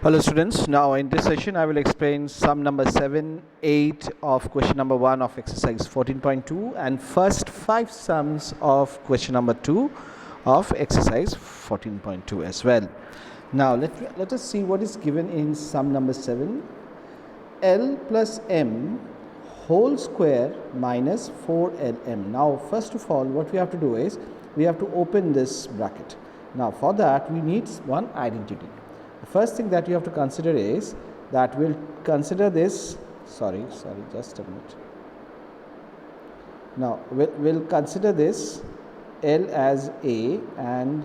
Hello students, now in this session I will explain sum number 7, 8 of question number 1 of exercise 14.2 and first 5 sums of question number 2 of exercise 14.2 as well. Now let us see what is given in sum number 7. L plus m whole square minus 4lm. Now first of all what we have to do is we have to open this bracket. Now for that we need one identity. The first thing that you have to consider is that we'll consider this just a minute. Now we'll consider this L as A and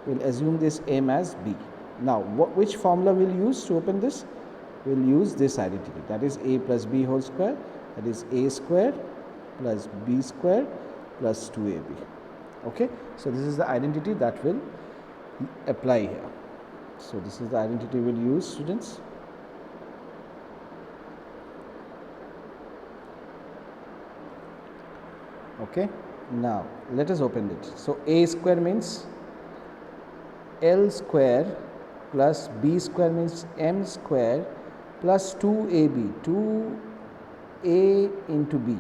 we'll assume this M as B. Now which formula we'll use to open this? We'll use this identity, that is A plus B whole square, that is A square plus B square plus 2AB. Okay, so this is the identity that will apply here. So this is the identity we'll use, students. Okay, now let us open it. So A square means L square plus B square means M square plus 2AB, 2A into B,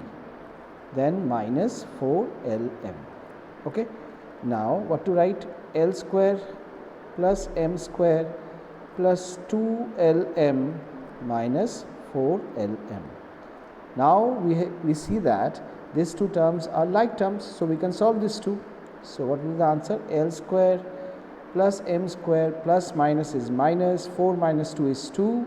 then minus 4LM. Okay, now what to write? L square plus m square plus 2lm minus 4lm. Now we see that these two terms are like terms, so we can solve these two. So what is the answer? L square plus m square plus minus is minus, 4 minus 2 is 2,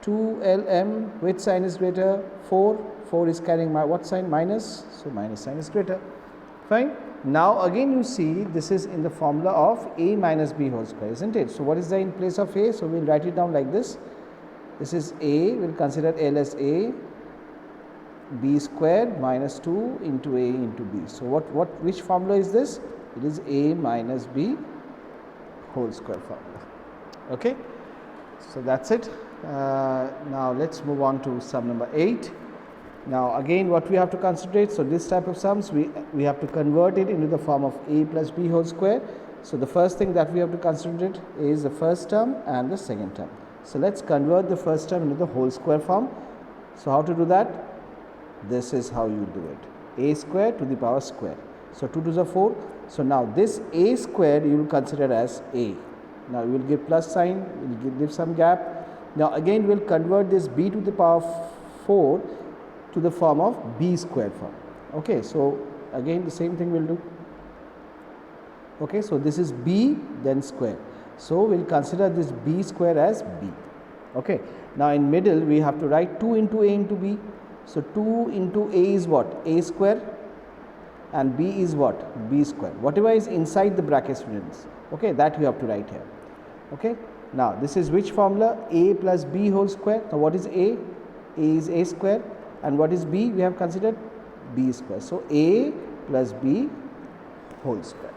2lm, which sign is greater? 4 is carrying what sign? Minus, so minus sign is greater. Fine. Now again you see this is in the formula of A minus B whole square, isn't it? So what is there in place of A? So we'll write it down like this. This is A, we'll consider L as A, B squared minus 2 into A into B. So which formula is this? It is A minus B whole square formula. Okay, so that's it. Now let's move on to sum number 8. Now again what we have to consider, so this type of sums we have to convert it into the form of A plus B whole square. So the first thing that we have to consider it is the first term and the second term. So let's convert the first term into the whole square form. So how to do that? This is how you do it. A square to the power square. So 2 to the 4. So now this A square you will consider as A. Now you will give plus sign, we will give some gap. Now again we will convert this B to the power 4 to the form of B square form. Okay, so again the same thing we'll do. Okay, so this is B then square. So we'll consider this B square as B. Okay, now in middle we have to write 2 into A into B. So 2 into A is what? A square, and B is what? B square. Whatever is inside the bracket, students. Okay, that you have to write here. Okay, now this is which formula? A plus B whole square. Now what is A? A is A square. And what is B? We have considered B square. So A plus B whole square.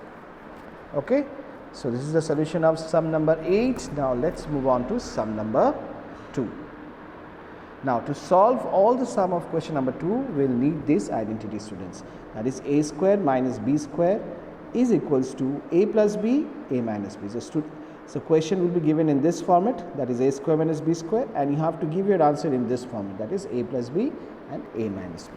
Okay. So this is the solution of sum number 8. Now let's move on to sum number 2. Now to solve all the sum of question number 2, we'll need this identity, students. That is A square minus B square is equals to A plus B, A minus B. So question will be given in this format, that is A square minus B square, and you have to give your answer in this format, that is A plus B and A minus B.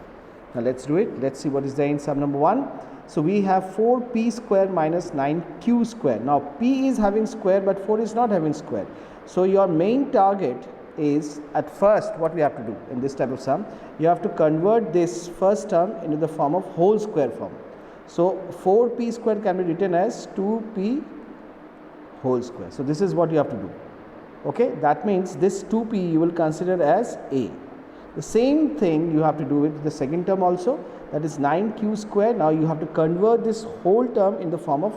Now let's do it. Let's see what is there in sum number 1. So we have 4p square minus 9q square. Now p is having square but 4 is not having square. So your main target is, at first what we have to do in this type of sum, you have to convert this first term into the form of whole square form. So 4p square can be written as 2p whole square. So this is what you have to do. Okay, that means this 2p you will consider as A. The same thing you have to do with the second term also, that is 9q square. Now you have to convert this whole term in the form of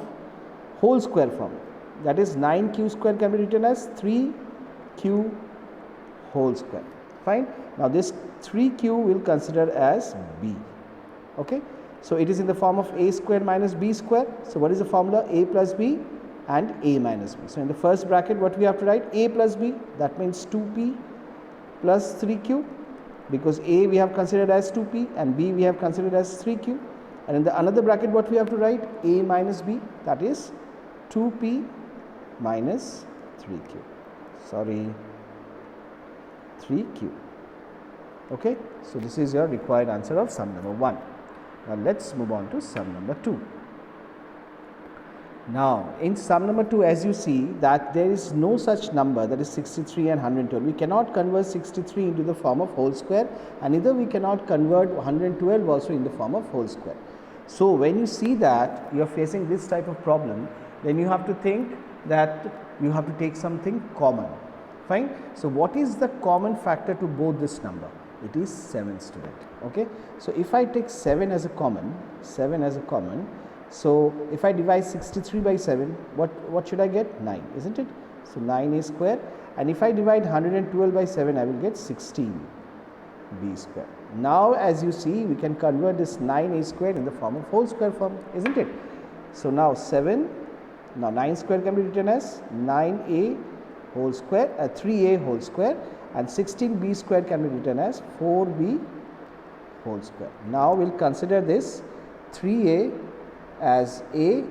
whole square form, that is 9q square can be written as 3q whole square. Fine. Now this 3q will consider as B. Okay, so it is in the form of A square minus B square. So what is the formula? A plus B and A minus B. So in the first bracket what we have to write? A plus B, that means 2p plus 3q, because A we have considered as 2p and B we have considered as 3q. And in the another bracket what we have to write? A minus B, that is 2p minus 3q. sorry, 3q. Okay, so this is your required answer of sum number 1. Now let's move on to sum number 2. Now in sum number 2, as you see that there is no such number, that is 63 and 112. We cannot convert 63 into the form of whole square, and either we cannot convert 112 also in the form of whole square. So when you see that you are facing this type of problem, then you have to think that you have to take something common. Fine. So what is the common factor to both this number? It is 7, student. Okay. So if I take 7 as a common, so if I divide 63 by 7, what should I get? 9, isn't it? So 9a square, and if I divide 112 by 7, I will get 16b square. Now as you see, we can convert this 9a square in the form of whole square form, isn't it? So now 7, now 9 square can be written as 9a whole square, 3a whole square, and 16b square can be written as 4b whole square. Now we'll consider this 3a as a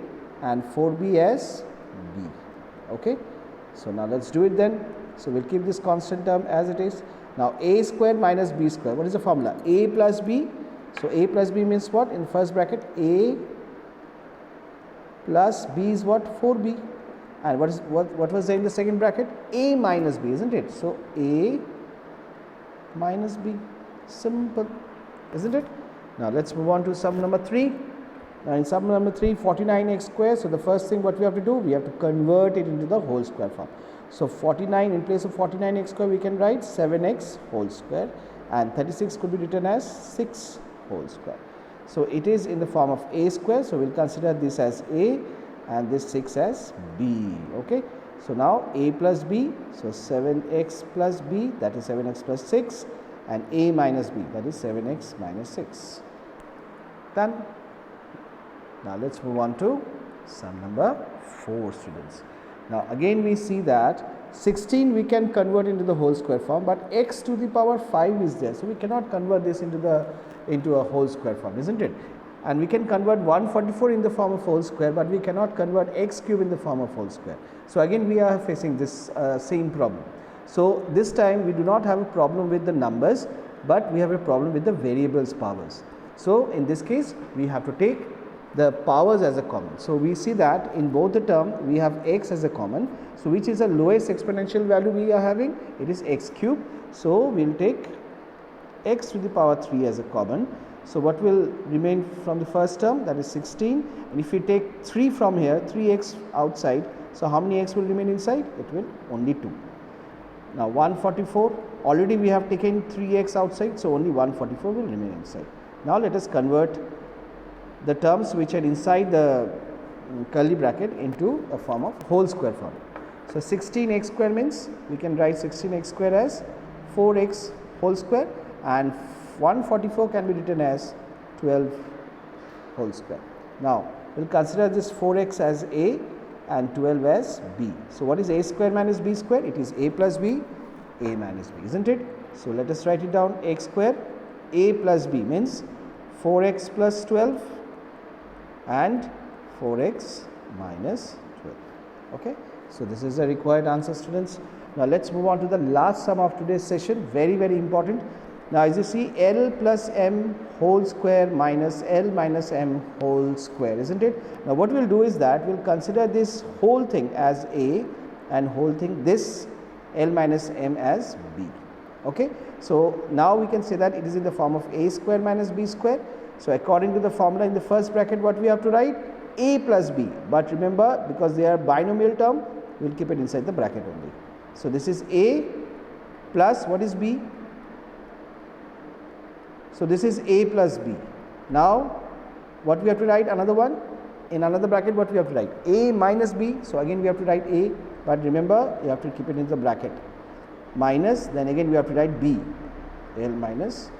and 4b as b. Okay, so now let's do it then. So we'll keep this constant term as it is. Now a square minus b square, what is the formula? A plus b. So a plus b means what? In first bracket, a plus b is what? 4b. And what was there in the second bracket? A minus b, isn't it? So a minus b, simple, isn't it? Now let's move on to sum number 3. Now in sum number 3, 49x square. So the first thing what we have to do, we have to convert it into the whole square form. So 49, in place of 49x square, we can write 7x whole square, and 36 could be written as 6 whole square. So it is in the form of a square. So we'll consider this as a and this 6 as b. Okay. So now a plus b, so 7x plus b, that is 7x plus 6, and a minus b, that is 7x minus 6. Done. Now let's move on to sum number 4, students. Now again we see that 16 we can convert into the whole square form, but x to the power 5 is there, so we cannot convert this into a whole square form, isn't it? And we can convert 144 in the form of whole square, but we cannot convert x cube in the form of whole square. So again we are facing this same problem. So this time we do not have a problem with the numbers, but we have a problem with the variables powers. So in this case we have to take the powers as a common. So we see that in both the term we have x as a common. So which is the lowest exponential value we are having? It is x cube. So we will take x to the power 3 as a common. So what will remain from the first term? That is 16. And if we take 3 from here, 3x outside, so how many x will remain inside? It will only 2. Now 144, already we have taken 3x outside, so only 144 will remain inside. Now let us convert the terms which are inside the curly bracket into a form of whole square form. So 16x square means we can write 16x square as 4x whole square, and 144 can be written as 12 whole square. Now we'll consider this 4x as a and 12 as b. So what is a square minus b square? It is a plus b, a minus b, isn't it? So let us write it down. X square, a plus b means 4x plus 12 and 4x minus 12. Okay, so this is the required answer, students. Now let's move on to the last sum of today's session. Very important. Now as you see, L plus m whole square minus L minus m whole square, isn't it? Now what we'll do is that we'll consider this whole thing as a and whole thing this L minus m as b. Okay, so now we can say that it is in the form of a square minus b square. So according to the formula in the first bracket, what we have to write? A plus b. But remember, because they are binomial term, we will keep it inside the bracket only. So this is a plus what is b? So this is a plus b. Now what we have to write? Another one. In another bracket, what we have to write? A minus b. So again we have to write a, but remember you have to keep it in the bracket. Minus, then again we have to write b. L minus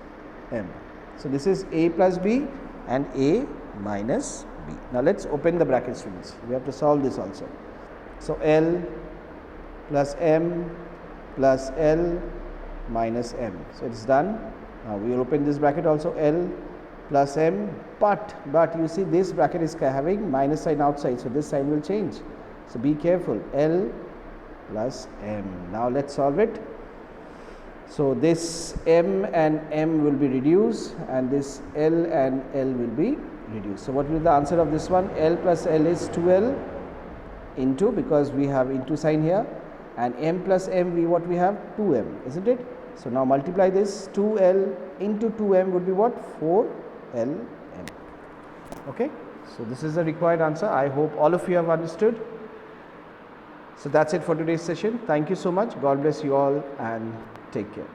m. So this is a plus b and a minus b. Now let's open the bracket, students. We have to solve this also. So L plus m plus L minus m. So it's done. Now we will open this bracket also, L plus m, but you see this bracket is having minus sign outside, so this sign will change. So be careful. L plus m. Now let's solve it. So this m and m will be reduced and this L and L will be reduced. So what will be the answer of this one? L plus L is 2L into, because we have into sign here, and m plus m what we have? 2m, isn't it? So now multiply this, 2L into 2m would be what? 4LM. Okay, so this is the required answer. I hope all of you have understood. So that's it for today's session. Thank you so much. God bless you all and take care.